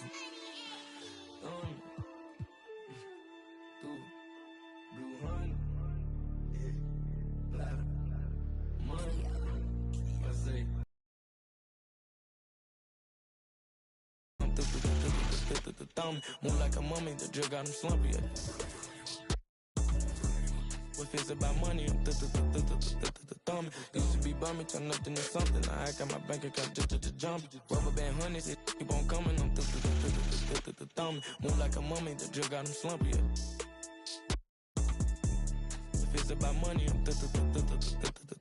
Blue honey, yeah, lot of money. I say, I'm thumb, move like a mummy. The drip got him slumpy. If it's about money, I'm thumb. Used to be bumming, turn nothing to something. I got my bank account just jump. Rubber band hundreds, it keep on coming. I'm thumb, move like a mummy. The drip got him slumpy. If it's about money, I'm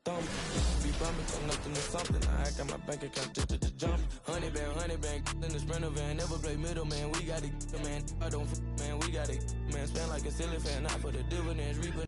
thumb. Be bumming, turn nothing to something. I got my bank account just jump. Honey band, in the Sprinter van. Never play middle, man. We got it, man. I don't, man. We got it, man. Spend like a silly fan. Not for the dividends, reaper.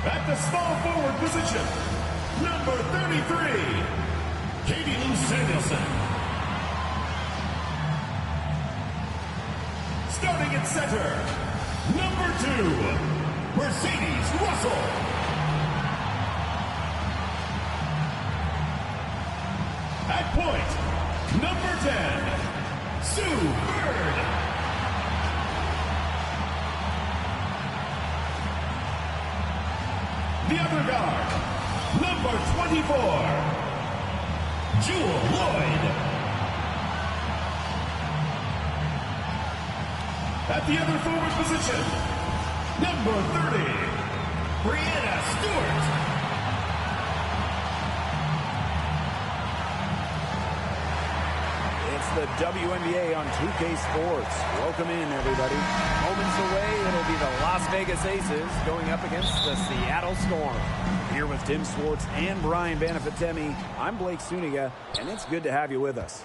At the small forward position, number 33, Katie Lou Samuelson. Starting at center, number 2, Mercedes Russell. At point, number 10, Sue Bird. The other guard, number 24, Jewel Lloyd. At the other forward position, number 30, Brianna Stewart. It's the WNBA on 2K Sports. Welcome in, everybody. Moments away, it'll be the Las Vegas Aces going up against the Seattle Storm. Here with Tim Swartz and Brian Banafitemi, I'm Blake Suniga, and it's good to have you with us.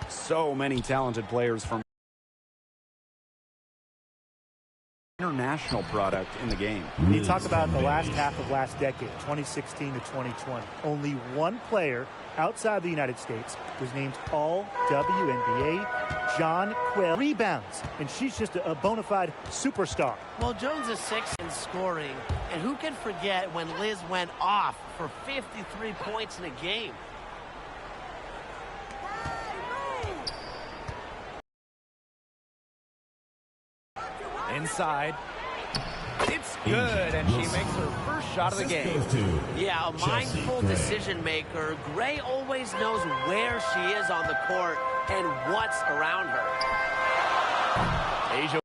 So many talented players from international product in the game. You talk about the last half of last decade, 2016 to 2020. Only one player outside the United States was named All-WNBA, John Quill. Rebounds, and she's just a bona fide superstar. Well, Jones is 6th in scoring, and who can forget when Liz went off for 53 points in a game? Inside. It's good, and she makes her first shot of the game. Yeah, a mindful decision maker. Gray always knows where she is on the court and what's around her. Asia.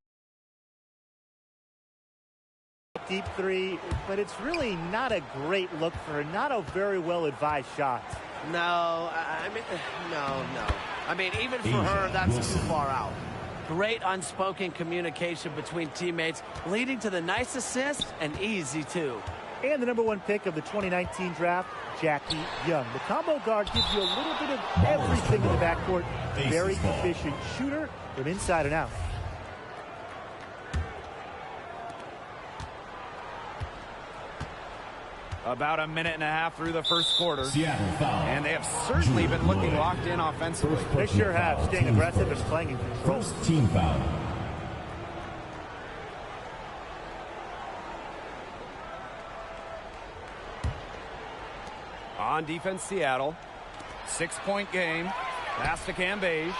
Deep three, but it's really not a great look for her. Not a very well-advised shot. No, I mean, no. I mean, even for her, that's too far out. Great unspoken communication between teammates, leading to the nice assist and easy two. And the #1 pick of the 2019 draft, Jackie Young. The combo guard gives you a little bit of everything in the backcourt. Very efficient shooter from inside and out. About a minute and a half through the first quarter. And they have certainly been looking locked in offensively. They sure have, staying aggressive and playing in control. First team foul. On defense, Seattle. 6-point game. Pass to Cambage.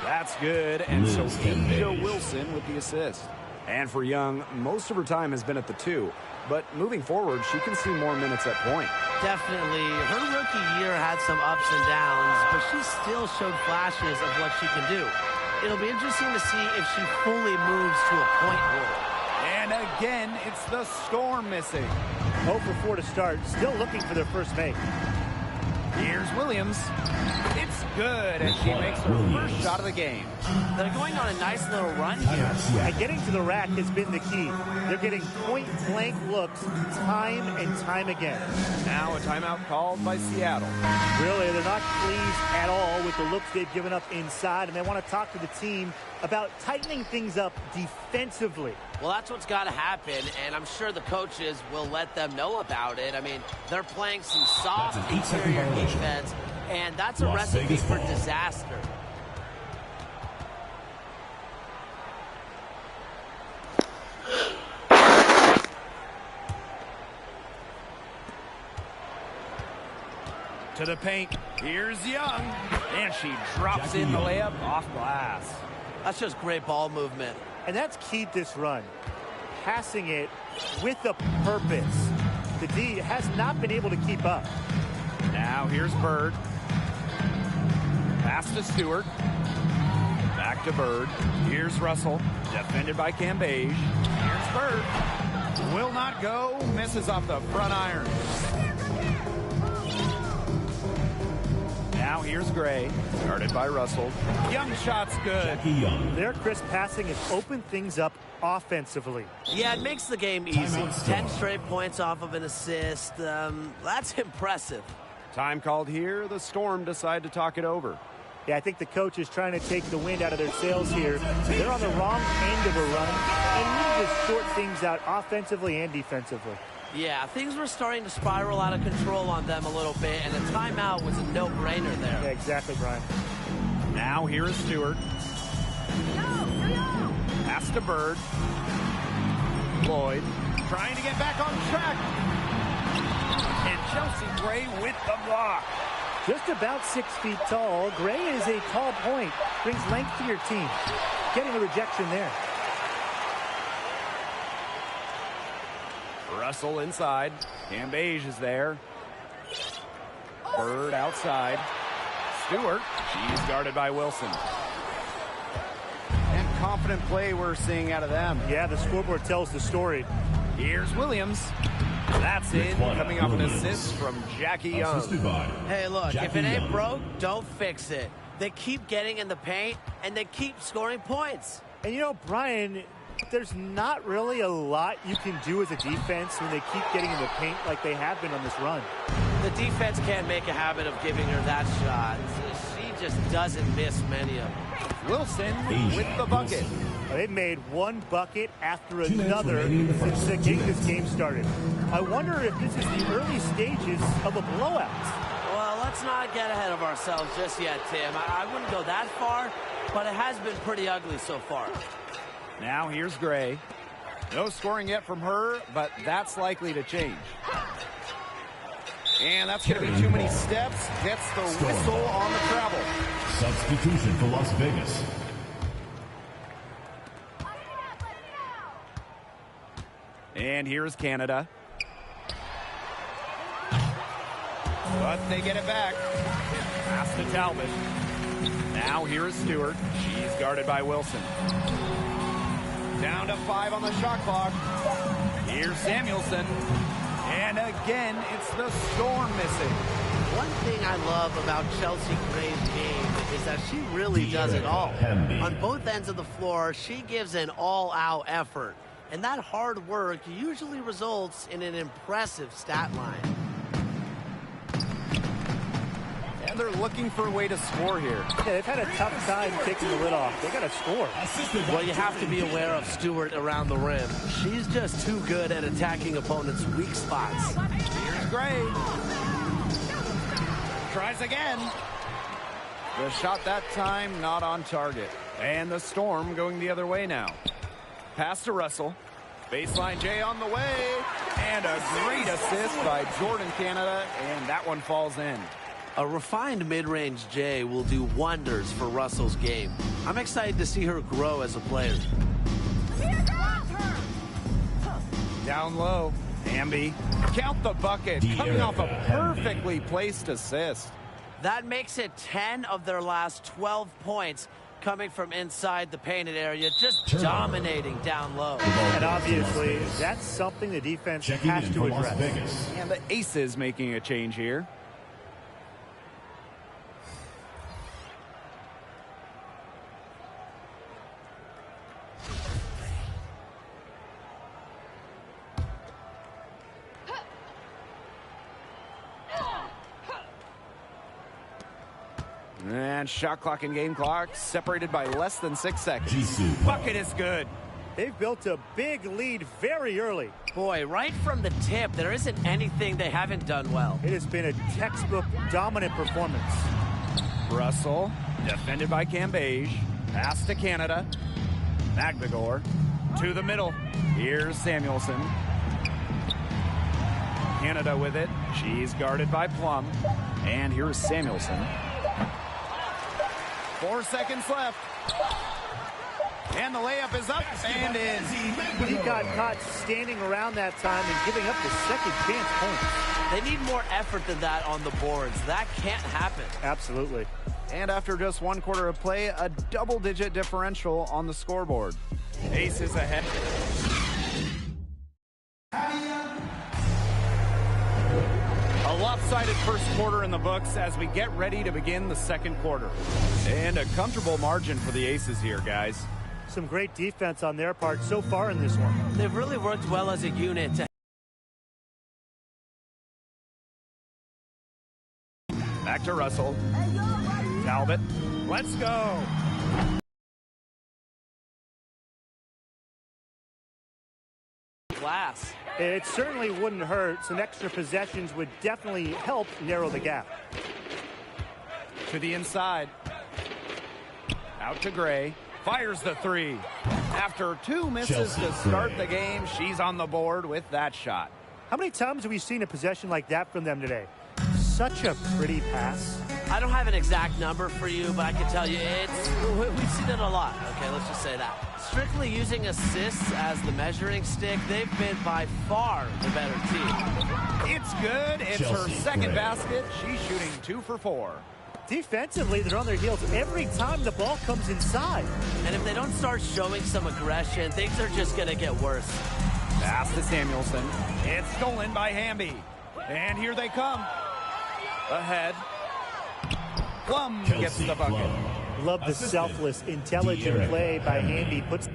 That's good. And so Asia Wilson with the assist. And for Young, most of her time has been at the 2. But moving forward, she can see more minutes at point. Definitely. Her rookie year had some ups and downs, but she still showed flashes of what she can do. It'll be interesting to see if she fully moves to a point role. And And again, it's the Storm missing. 0 for 4 to start. Still looking for their first make. Here's Williams. It's good, and she makes her first shot of the game. They're going on a nice little run here. And getting to the rack has been the key. They're getting point-blank looks time and time again. Now a timeout called by Seattle. Really, they're not pleased at all with the looks they've given up inside, and they want to talk to the team about tightening things up defensively. Well, that's what's got to happen, and I'm sure the coaches will let them know about it. I mean, they're playing some soft interior defense, and that's a recipe for disaster. To the paint. Here's Young. And she drops in the layup off glass. That's just great ball movement. And that's keyed this run. Passing it with a purpose. The D has not been able to keep up. Now here's Bird. Pass to Stewart. Back to Bird. Here's Russell. Defended by Cambage. Here's Bird. Will not go. Misses off the front iron. Now here's Gray. Guarded by Russell. Young shot's good. Their crisp passing has opened things up offensively. Yeah, it makes the game easy. 10 straight points off of an assist. That's impressive. Time called here. The Storm decide to talk it over. Yeah, I think the coach is trying to take the wind out of their sails here. They're on the wrong end of a run and need to sort things out offensively and defensively. Yeah, things were starting to spiral out of control on them a little bit, and a timeout was a no-brainer there. Yeah, exactly, Brian. Now here is Stewart. Pass to Bird. Lloyd trying to get back on track. And Chelsea Gray with the block. Just about 6 feet tall. Gray is a tall point. Brings length to your team. Getting a rejection there. Russell inside. Cambage is there. Bird outside. Stewart. She's guarded by Wilson. And confident play we're seeing out of them. Yeah, the scoreboard tells the story. Here's Williams. That's in, coming off an assist from Jackie Young. Hey, look, if it ain't broke, don't fix it. They keep getting in the paint, and they keep scoring points. And you know, Brian, there's not really a lot you can do as a defense when they keep getting in the paint like they have been on this run. The defense can't make a habit of giving her that shot. She just doesn't miss many of them. Wilson with the bucket. They've made one bucket after another since this game started. I wonder if this is the early stages of a blowout. Well, let's not get ahead of ourselves just yet, Tim. I wouldn't go that far, but it has been pretty ugly so far. Now here's Gray. No scoring yet from her, but that's likely to change. And that's going to be too many steps. Gets the whistle on the travel. Substitution for Las Vegas. And here's Canada. But they get it back. Pass to Talbot. Now here is Stewart. She's guarded by Wilson. Down to 5 on the shot clock. Here's Samuelson. And again, it's the Storm missing. One thing I love about Chelsea Gray's game is that she really does it all. On both ends of the floor, she gives an all-out effort. And that hard work usually results in an impressive stat line. And they're looking for a way to score here. Yeah, they've had a tough time taking the lid off. They got to score. Well, you have to be aware of Stewart around the rim. She's just too good at attacking opponents' weak spots. Here's Gray. Tries again. The shot that time not on target. And the Storm going the other way now. Pass to Russell. Baseline J on the way. And a great assist by Jordan Canada. And that one falls in. A refined mid-range J will do wonders for Russell's game. I'm excited to see her grow as a player. Down low. Amby. Count the bucket. Coming off a perfectly placed assist. That makes it 10 of their last 12 points. coming from inside the painted area, just dominating down low. And obviously, that's something the defense has to address. And the Aces making a change here. And shot clock and game clock separated by less than 6 seconds. Bucket is good. They've built a big lead very early. Boy, right from the tip, there isn't anything they haven't done well. It has been a textbook dominant performance. Russell, defended by Cambage. Pass to Canada. Magdagor to the middle. Here's Samuelson. Canada with it. She's guarded by Plum. And here's Samuelson. 4 seconds left. And the layup is up and in. He got caught standing around that time and giving up the second chance points. They need more effort than that on the boards. That can't happen. Absolutely. And after just 1 quarter of play, a double-digit differential on the scoreboard. Aces ahead. A lopsided first quarter in the books as we get ready to begin the second quarter. And a comfortable margin for the Aces here, guys. Some great defense on their part so far in this one. They've really worked well as a unit to Back to Russell. Talbot. Let's go. glass. It certainly wouldn't hurt. Some extra possessions would definitely help narrow the gap. To the inside. Out to Gray. Fires the three. After 2 misses to start the game, she's on the board with that shot. How many times have we seen a possession like that from them today? Such a pretty pass. I don't have an exact number for you, but I can tell you we've seen it a lot. Okay, let's just say that. Strictly using assists as the measuring stick, they've been by far the better team. It's good. It's her second basket. She's shooting 2 for 4. Defensively, they're on their heels every time the ball comes inside. And if they don't start showing some aggression, things are just going to get worse. Pass to Samuelson. It's stolen by Hamby. And here they come. Ahead. Plum gets the bucket. Love the selfless, intelligent play by Hamby. Puts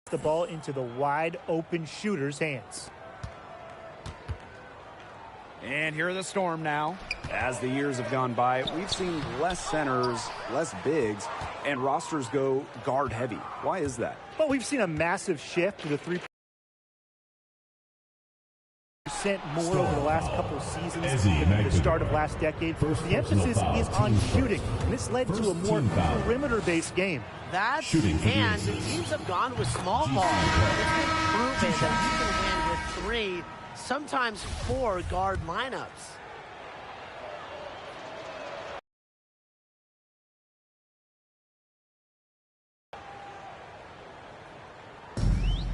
the ball into the wide open shooter's hands. And here are the Storm now. As the years have gone by, we've seen less centers, less bigs, and rosters go guard heavy. Why is that? Well, we've seen a massive shift to the 3% more over the last couple of seasons than the start of last decade. The emphasis is on shooting, and this led to a more perimeter-based game. That's, and teams have gone with small ball. It's been proven that you can win with 3, sometimes 4 guard lineups.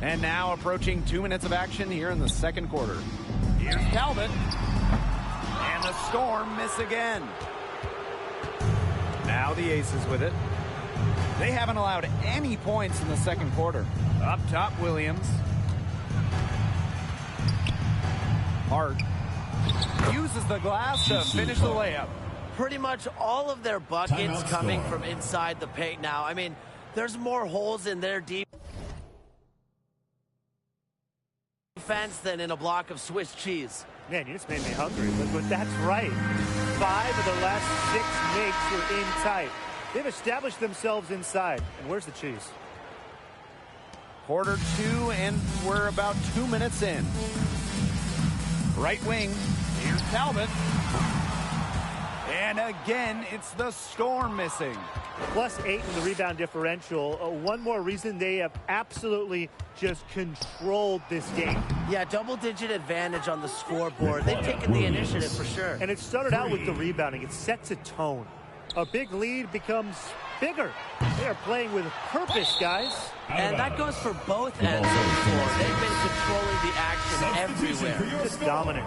And now approaching 2 minutes of action here in the second quarter. Here's Talbot. And the Storm miss again. Now the Aces with it. They haven't allowed any points in the second quarter. Up top, Williams. Hart uses the glass to finish the layup. Pretty much all of their buckets coming from inside the paint now. I mean, there's more holes in their defense than in a block of Swiss cheese. Man, you just made me hungry, but that's right. 5 of the last 6 makes were in tight. They've established themselves inside. And where's the cheese? Quarter 2, and we're about 2 minutes in. Right wing, here's Talbot. And again, it's the Storm missing. +8 in the rebound differential. One more reason they have absolutely just controlled this game. Yeah, double-digit advantage on the scoreboard. They've taken the initiative for sure. And it started out with the rebounding. It sets a tone. A big lead becomes bigger. They are playing with purpose, guys. And that goes for both ends of the floor. They've been controlling the action everywhere. Just dominant.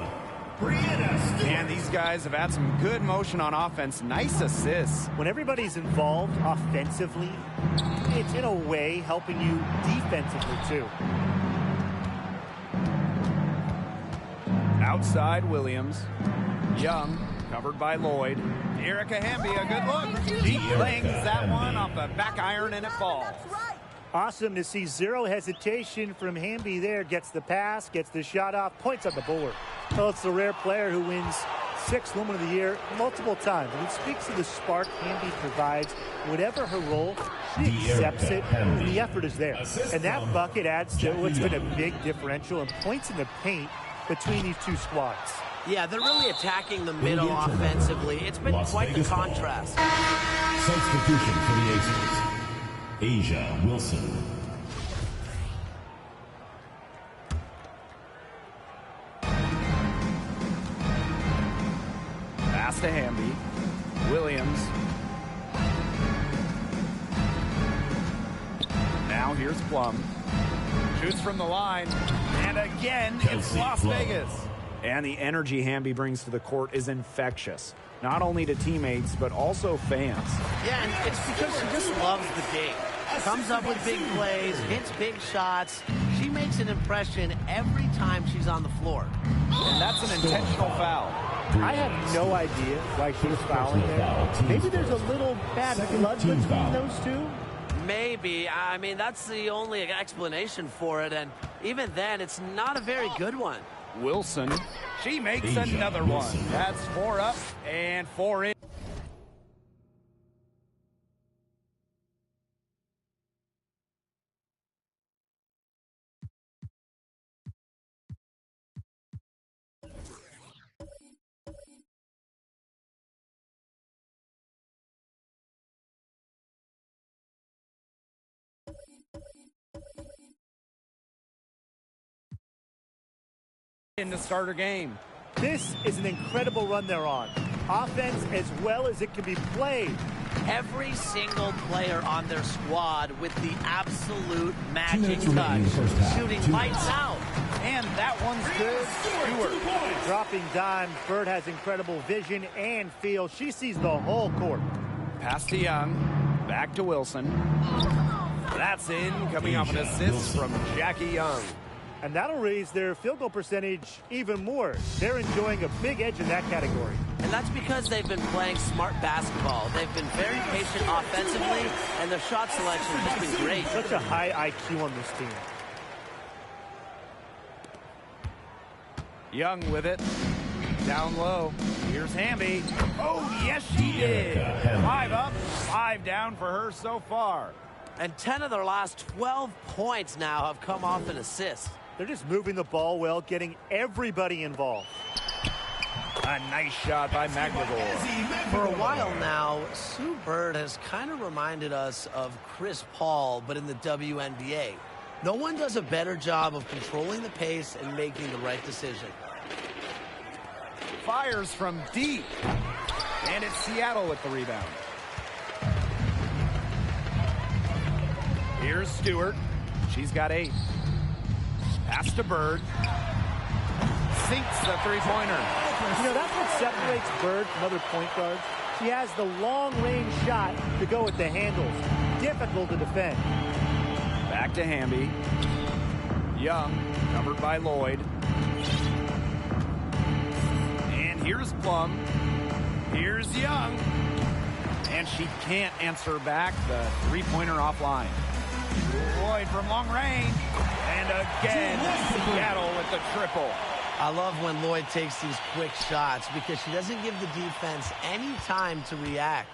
And these guys have had some good motion on offense. Nice assists. When everybody's involved offensively, it's in a way helping you defensively too. Outside, Williams. Young, covered by Lloyd. Erica Hamby, a good look. She bangs that one off the back iron, and it falls. Awesome to see. Zero hesitation from Hamby there. Gets the pass, gets the shot off, points on the board. Well, it's a rare player who wins 6th Woman of the Year multiple times. And it speaks to the spark Hamby provides. Whatever her role, she accepts it, and the effort is there. And that bucket adds to what's been a big differential and points in the paint between these two squads. Yeah, they're really attacking the middle offensively. It's been quite the contrast. Substitution for the Aces. A'ja Wilson. Pass to Hamby. Williams. Now here's Plum. Shoots from the line. And again, it's Las Vegas. And the energy Hamby brings to the court is infectious. Not only to teammates, but also fans. Yeah, and it's because she just loves the game. Comes up with big plays, hits big shots. She makes an impression every time she's on the floor. And that's an intentional foul. I have no idea why she's fouling there. Maybe there's a little bad blood between those two. Maybe. I mean, that's the only explanation for it. And even then, it's not a very good one. Wilson. She makes another one. That's 4 up and 4 in. In the starter game. This is an incredible run they're on. Offense as well as it can be played. Every single player on their squad with the absolute magic touch. Shooting lights out. And that one's good. Stewart. Dropping dimes. Bird has incredible vision and feel. She sees the whole court. Pass to Young. Back to Wilson. That's in, coming off an assist from Jackie Young. And that'll raise their field goal percentage even more. They're enjoying a big edge in that category. And And that's because they've been playing smart basketball. They've been very patient offensively, and their shot selection has been great. Such a high IQ on this team. Young with it. Down low. Here's Hamby. Oh, yes, she did. 5 up, 5 down for her so far. And 10 of their last 12 points now have come off an assist. They're just moving the ball well, getting everybody involved. A nice shot by McLaughlin. For a while now, Sue Bird has kind of reminded us of Chris Paul, but in the WNBA. No one does a better job of controlling the pace and making the right decision. Fires from deep. And it's Seattle with the rebound. Here's Stewart. She's got 8. Pass to Bird. Sinks the three-pointer. You know, that's what separates Bird from other point guards. She has the long-range shot to go with the handles. Difficult to defend. Back to Hamby. Young, covered by Lloyd. And here's Plum. Here's Young. And she can't answer back. The three-pointer offline. Lloyd from long range. And again, Seattle with the triple. I love when Lloyd takes these quick shots because she doesn't give the defense any time to react.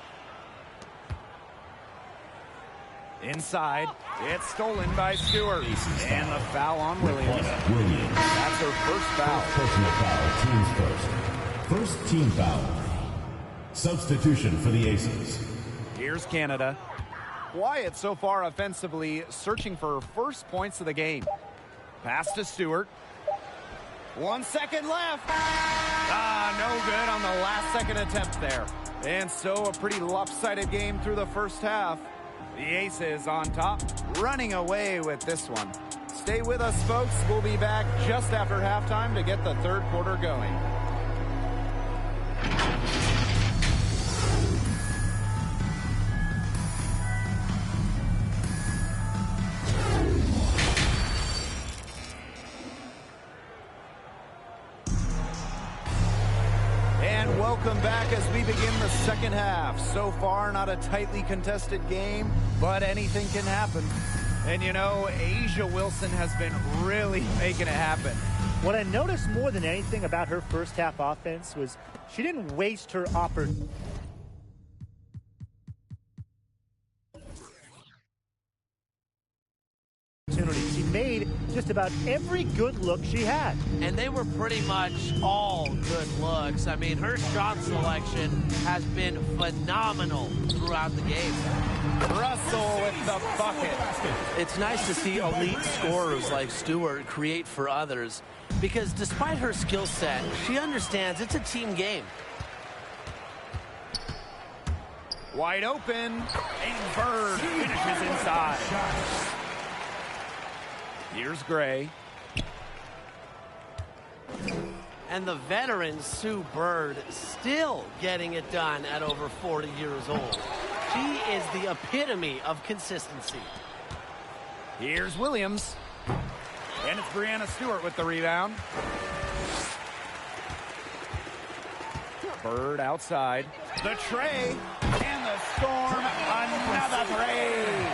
Inside, it's stolen by Stewart. And the foul on Williams. That's her first foul. Personal foul, team's first. First team foul. Substitution for the Aces. Here's Canada. Quiet so far offensively, searching for her first points of the game. Pass to Stewart. 1 second left. No good on the last second attempt there. And so a pretty lopsided game through the first half. The Aces on top, running away with this one. Stay with us, folks. We'll be back just after halftime to get the third quarter going. Welcome back as we begin the second half. So far, not a tightly contested game, but anything can happen. And you know, A'ja Wilson has been really making it happen. What I noticed more than anything about her first half offense was she didn't waste her opportunity. She made just about every good look she had. And they were pretty much all good looks. I mean, her shot selection has been phenomenal throughout the game. Russell with the bucket. It's nice to see elite scorers like Stewart create for others because despite her skill set, she understands it's a team game. Wide open, and Bird finishes inside. Here's Gray. And the veteran Sue Bird still getting it done at over 40 years old. She is the epitome of consistency. Here's Williams. And it's Breanna Stewart with the rebound. Bird outside. The tray. And the Storm, another three.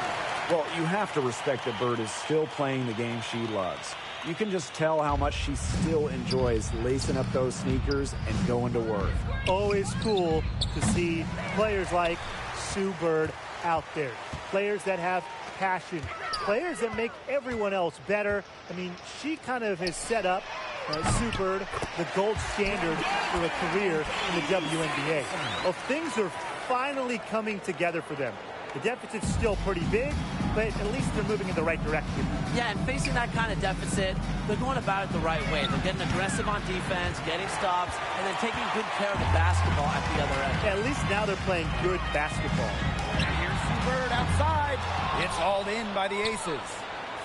Well, you have to respect that Bird is still playing the game she loves. You can just tell how much she still enjoys lacing up those sneakers and going to work. Always cool to see players like Sue Bird out there. Players that have passion. Players that make everyone else better. I mean, she kind of has set up Sue Bird the gold standard for a career in the WNBA. Well, things are finally coming together for them. The deficit's still pretty big, but at least they're moving in the right direction. Yeah, and facing that kind of deficit, they're going about it the right way. They're getting aggressive on defense, getting stops, and then taking good care of the basketball at the other end. Yeah, at least now they're playing good basketball. And here's Sue Bird outside. It's hauled in by the Aces.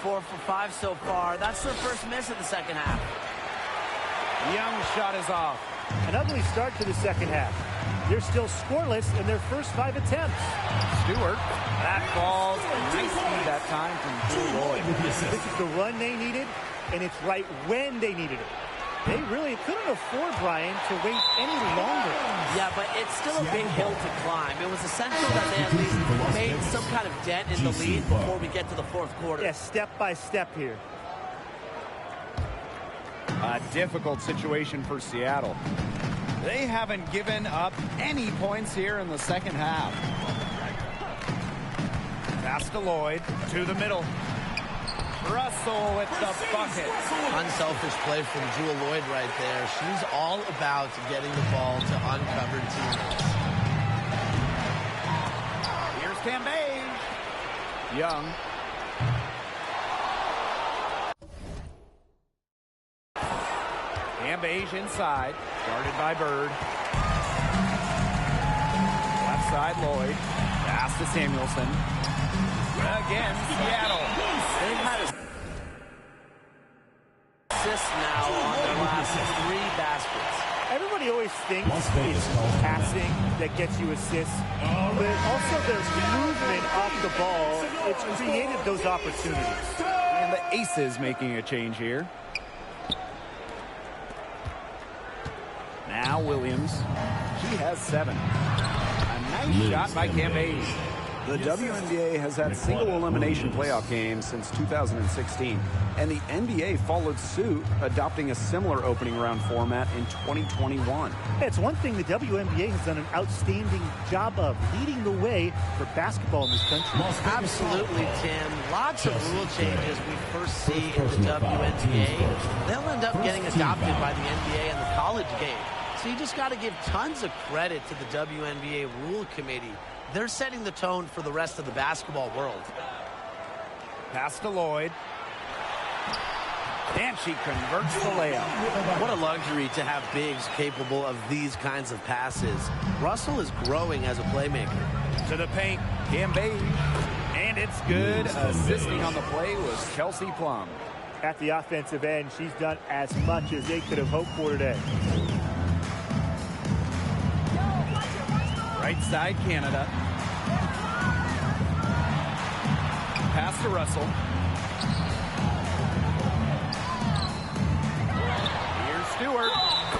4 for 5 so far. That's their first miss of the second half. Young shot is off. An ugly start to the second half. They're still scoreless in their first 5 attempts. Stewart, that falls nicely that time from Drew Lloyd. This is the run they needed, and it's right when they needed it. They really couldn't afford, Brian, to wait any longer. Yeah, but it's still a big hill to climb. It was essential that they at least made some kind of dent in the lead before we get to the fourth quarter. Yeah, step by step here. A difficult situation for Seattle. They haven't given up any points here in the second half. Pass to Lloyd, to the middle. Russell with the bucket. Unselfish play from Jewell Lloyd right there. She's all about getting the ball to uncovered teammates. Here's Cambage. Young. Cambage inside. Guarded by Bird. Left side, Lloyd. Pass to Samuelson. Again, Seattle. They've had assists now on their last 3 baskets. Everybody always thinks it's passing that gets you assists, but also there's movement off the ball. It's created those opportunities. And the Aces making a change here. Now Williams. She has 7. A nice shot by Cambage. The WNBA has had single elimination playoff games since 2016, and the NBA followed suit, adopting a similar opening round format in 2021. It's one thing the WNBA has done an outstanding job of, leading the way for basketball in this country. Absolutely, Tim. Lots of rule changes we first see in the WNBA. They'll end up getting adopted by the NBA and the college game. So you just got to give tons of credit to the WNBA Rule Committee. They're setting the tone for the rest of the basketball world. Pass to Lloyd. And she converts the layup. What a luxury to have bigs capable of these kinds of passes. Russell is growing as a playmaker. To the paint, Cambage. And it's good. Assisting on the play was Kelsey Plum. At the offensive end, she's done as much as they could have hoped for today. Right side, Canada. Pass to Russell. Here's Stewart.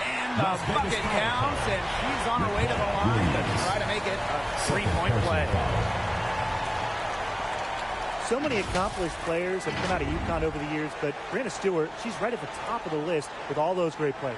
And the bucket counts, and she's on her way to the line to try to make it a 3-point play. So many accomplished players have come out of UConn over the years, but Breanna Stewart, she's right at the top of the list with all those great players.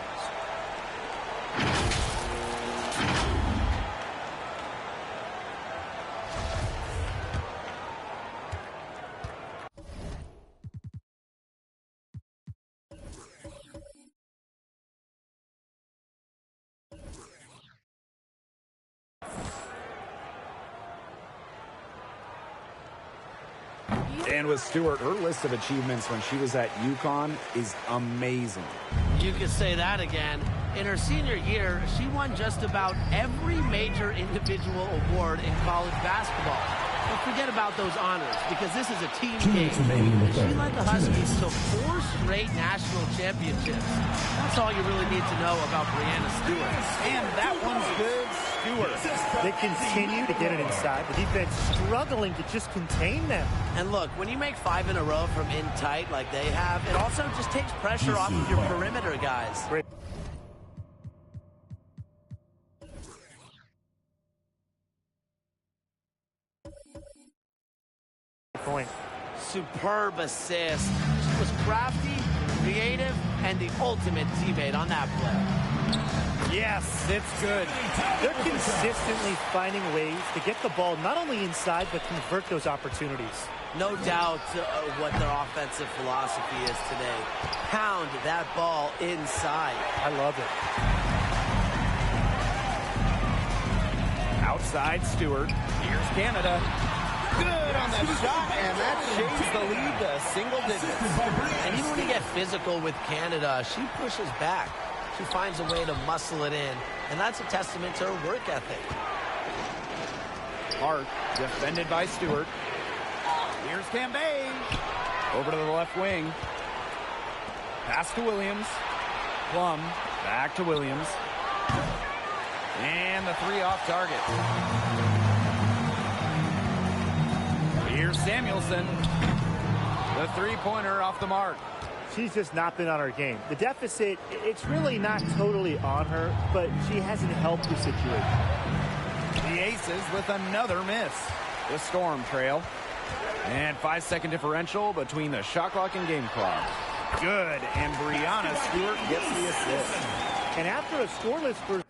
And with Stewart, her list of achievements when she was at UConn is amazing. You could say that again. In her senior year, she won just about every major individual award in college basketball. But forget about those honors, because this is a team game. She led the Huskies to 4 straight national championships. That's all you really need to know about Breanna Stewart. And that one's good, Stewart. They continue to get it inside. The defense struggling to just contain them. And look, when you make 5 in a row from in tight like they have, it also just takes pressure off of your perimeter guys. Great. Point. Superb assist. She was crafty, creative, and the ultimate teammate on that play. Yes, it's good. They're consistently finding ways to get the ball not only inside, but convert those opportunities. No doubt what their offensive philosophy is today. Pound that ball inside. I love it. Outside Stewart. Here's Canada. Good on the shot, and that shades the lead to single digits. And even when you get physical with Canada, she pushes back. She finds a way to muscle it in, and that's a testament to her work ethic. Hart, defended by Stewart. Here's Cambage. Over to the left wing. Pass to Williams. Plum, back to Williams. And the 3 off target. Here's Samuelson. The 3-pointer off the mark. she's just not been on her game. The deficit, it's really not totally on her, but she hasn't helped the situation. The Aces with another miss. The Storm trail. And 5-second differential between the shot clock and game clock. Good, and Brianna Stewart gets the assist. And after a scoreless first...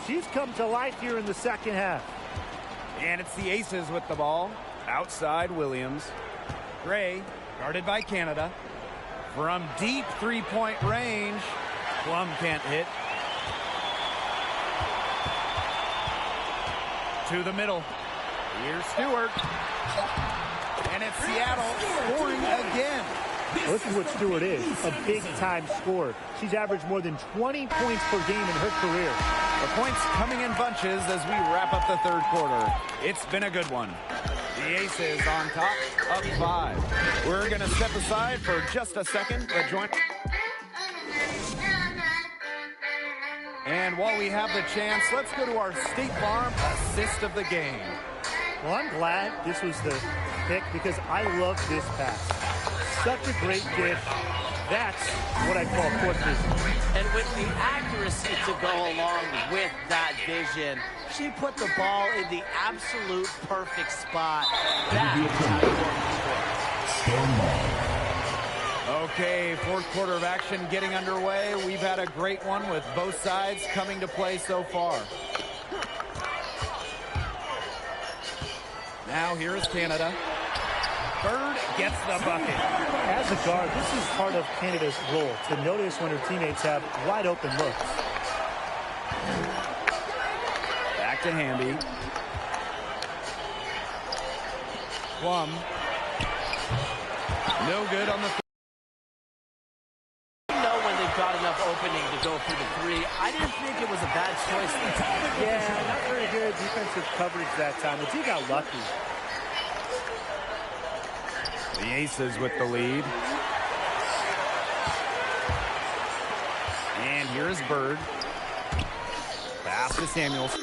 She's come to life here in the second half. And it's the Aces with the ball. Outside Williams. Gray, guarded by Canada. From deep three-point range. Plum can't hit. To the middle. Here's Stewart. And it's Seattle scoring again. Well, this is what Stewart is, a big-time scorer. She's averaged more than 20 points per game in her career. The points coming in bunches as we wrap up the third quarter. It's been a good one. The Aces on top of 5. We're going to step aside for just a second. And while we have the chance, let's go to our State Farm assist of the game. Well, I'm glad this was the pick because I love this pass. Such a great dish That's what I call court vision. And with the accuracy to go along with that vision, she put the ball in the absolute perfect spot. That's how you work the score. Okay, fourth quarter of action getting underway. We've had a great one with both sides coming to play so far. Now here is Canada. Bird gets the bucket. As a guard, this is part of Canada's role, to notice when her teammates have wide open looks. Back to Hamby. Plum. No good on the... When they've got enough opening to go for the three, I didn't think it was a bad choice. Yeah, not very good defensive coverage that time. The team got lucky. The Aces with the lead. And here's Bird. Pass to Samuels.